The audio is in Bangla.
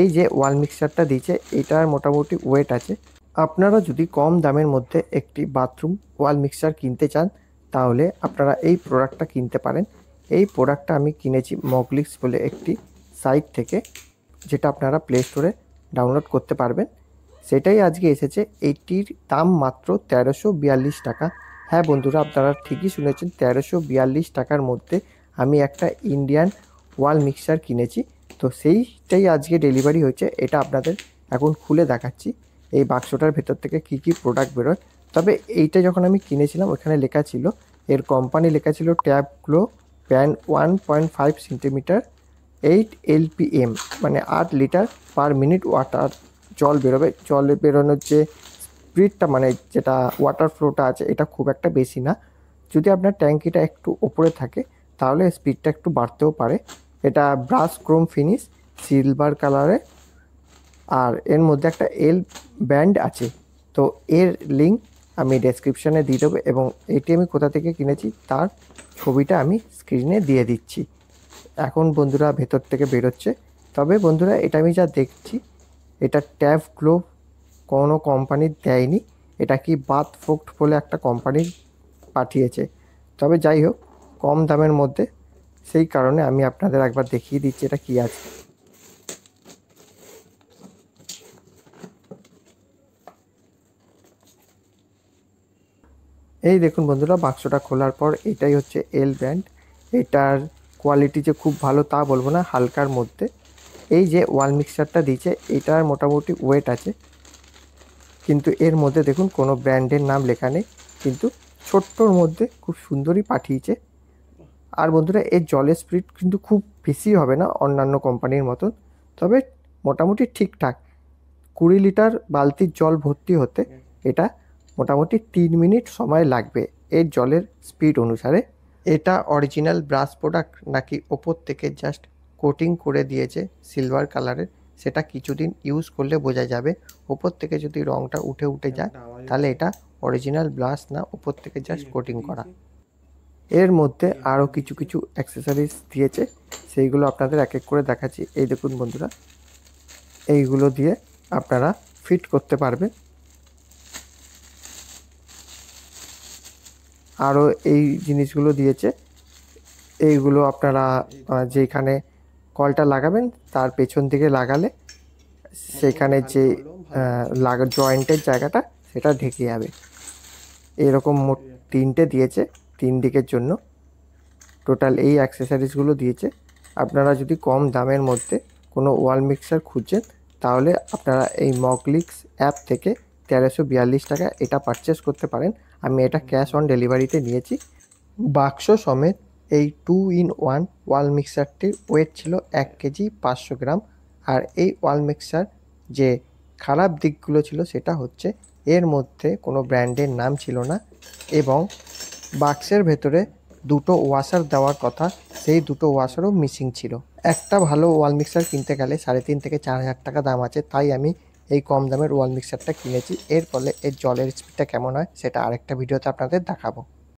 এই যে ওয়াল মিক্সারটা দিয়েছে এটার মোটামুটি ওয়েট আছে। আপনারা যদি কম দামের মধ্যে একটি বাথরুম ওয়াল মিক্সার কিনতে চান তাহলে আপনারা এই প্রোডাক্টটা কিনতে পারেন। এই প্রোডাক্টটা আমি কিনেছি মগলিক্স বলে একটি সাইট থেকে, যেটা আপনারা প্লে স্টোরে ডাউনলোড করতে পারবেন। সেটাই আজকে এসেছে। এইটির দাম মাত্র 1342 টাকা। হ্যাঁ বন্ধুরা, আপনারা ঠিকই শুনেছেন, 1342 টাকার মধ্যে আমি একটা ইন্ডিয়ান ওয়াল মিক্সার কিনেছি। তো সেইটাই আজকে ডেলিভারি হয়েছে। এটা আপনাদের এখন খুলে দেখাচ্ছি এই বাক্সটার ভেতর থেকে কি কি প্রোডাক্ট বেরোয়। তবে এইটা যখন আমি কিনেছিলাম ওখানে লেখা ছিল, এর কোম্পানি লেখা ছিল tap glow pan 1.5 centimetre 8 LPM, মানে 8 লিটার পার মিনিট ওয়াটার জল বেরোবে। জল বেরোনোর যে স্পিডটা, মানে যেটা ওয়াটার ফ্লোটা আছে, এটা খুব একটা বেশি না। যদি আপনার ট্যাঙ্কিটা একটু ওপরে থাকে তাহলে স্পিডটা একটু বাড়তেও পারে। এটা ব্রাশ ক্রোম ফিনিশ সিলভার কালারে, আর এর মধ্যে একটা এল ব্যান্ড আছে। তো এর লিঙ্ক আমি ডেসক্রিপশানে দিয়ে দেবো, এবং এটি আমি কোথা থেকে কিনেছি তার ছবিটা আমি স্ক্রিনে দিয়ে দিচ্ছি। এখন বন্ধুরা ভেতর থেকে বেরোচ্ছে। তবে বন্ধুরা এটা আমি যা দেখছি, এটা ট্যাপ গ্লো কোনো কোম্পানির দেয়নি, এটা কি বাথ ফোক্ট বলে একটা কোম্পানির পাঠিয়েছে। তবে যাই হোক, কম দামের মধ্যে, সেই কারণে আমি আপনাদের একবার দেখিয়ে দিচ্ছি এটা কি আছে। এই দেখুন বন্ধুরা, বাক্সটা খোলার পর এটাই হচ্ছে এল ব্যান্ড। এটার কোয়ালিটি যে খুব ভালো তা বলবো না, হালকার মধ্যে। এই যে ওয়াল মিক্সারটা দিয়েছে এটার মোটামুটি ওয়েট আছে, কিন্তু এর মধ্যে দেখুন কোনো ব্র্যান্ডের নাম লেখা নেই, কিন্তু ছোট্টর মধ্যে খুব সুন্দরই পাঠিয়েছে। আর বন্ধুরা এর জলের স্পিড কিন্তু খুব বেশি হবে না অন্যান্য কোম্পানির মতন, তবে মোটামুটি ঠিকঠাক। 20 লিটার বালতির জল ভর্তি হতে এটা মোটামুটি 3 মিনিট সময় লাগবে এর জলের স্পিড অনুসারে। এটা অরিজিনাল ব্রাশ প্রোডাক্ট নাকি ওপর থেকে জাস্ট কোটিং করে দিয়েছে সিলভার কালারের, সেটা কিছুদিন ইউজ করলে বোঝা যাবে। ওপর থেকে যদি রঙটা উঠে উঠে যায় তাহলে এটা অরিজিনাল ব্রাশ না, ওপর থেকে জাস্ট কোটিং করা। এর মধ্যে আরও কিছু কিছু অ্যাক্সেসরিজ দিয়েছে, সেইগুলো আপনাদের এক এক করে দেখাচ্ছি। এই দেখুন বন্ধুরা, এইগুলো দিয়ে আপনারা ফিট করতে পারবেন। আরও এই জিনিসগুলো দিয়েছে, এইগুলো আপনারা যেখানে কলটা লাগাবেন তার পেছন দিকে লাগালে সেখানে যে জয়েন্টের জায়গাটা সেটা ঢেকে যাবে। এরকম মোট 3টে দিয়েছে, 3 দিকের জন্য। টোটাল এই অ্যাক্সেসরিজগুলো দিয়েছে। আপনারা যদি কম দামের মধ্যে কোনো ওয়াল মিক্সার খুঁজছেন তাহলে আপনারা এই মগলিক্স অ্যাপ থেকে 1342 টাকা এটা পারচেস করতে পারেন। আমি এটা ক্যাশ অন ডেলিভারিতে নিয়েছি। বাক্স সমেত এই 2-in-1 ওয়াল মিক্সারটির ওয়েট ছিল 1 কেজি 500 গ্রাম। আর এই ওয়াল মিক্সার যে খারাপ দিকগুলো ছিল সেটা হচ্ছে এর মধ্যে কোনো ব্র্যান্ডের নাম ছিল না, এবং বাক্সের ভেতরে দুটো ওয়াশার দেওয়ার কথা, সেই দুটো ওয়াশারও মিসিং ছিল। একটা ভালো ওয়াল মিক্সার কিনতে গেলে 3.5 থেকে 4,000 টাকা দাম আছে, তাই আমি এই কম দামের ওয়াল মিক্সারটা কিনেছি। এর ফলে এর জলের স্পিডটা কেমন হয় সেটা আরেকটা ভিডিওতে আপনাদের দেখাবো।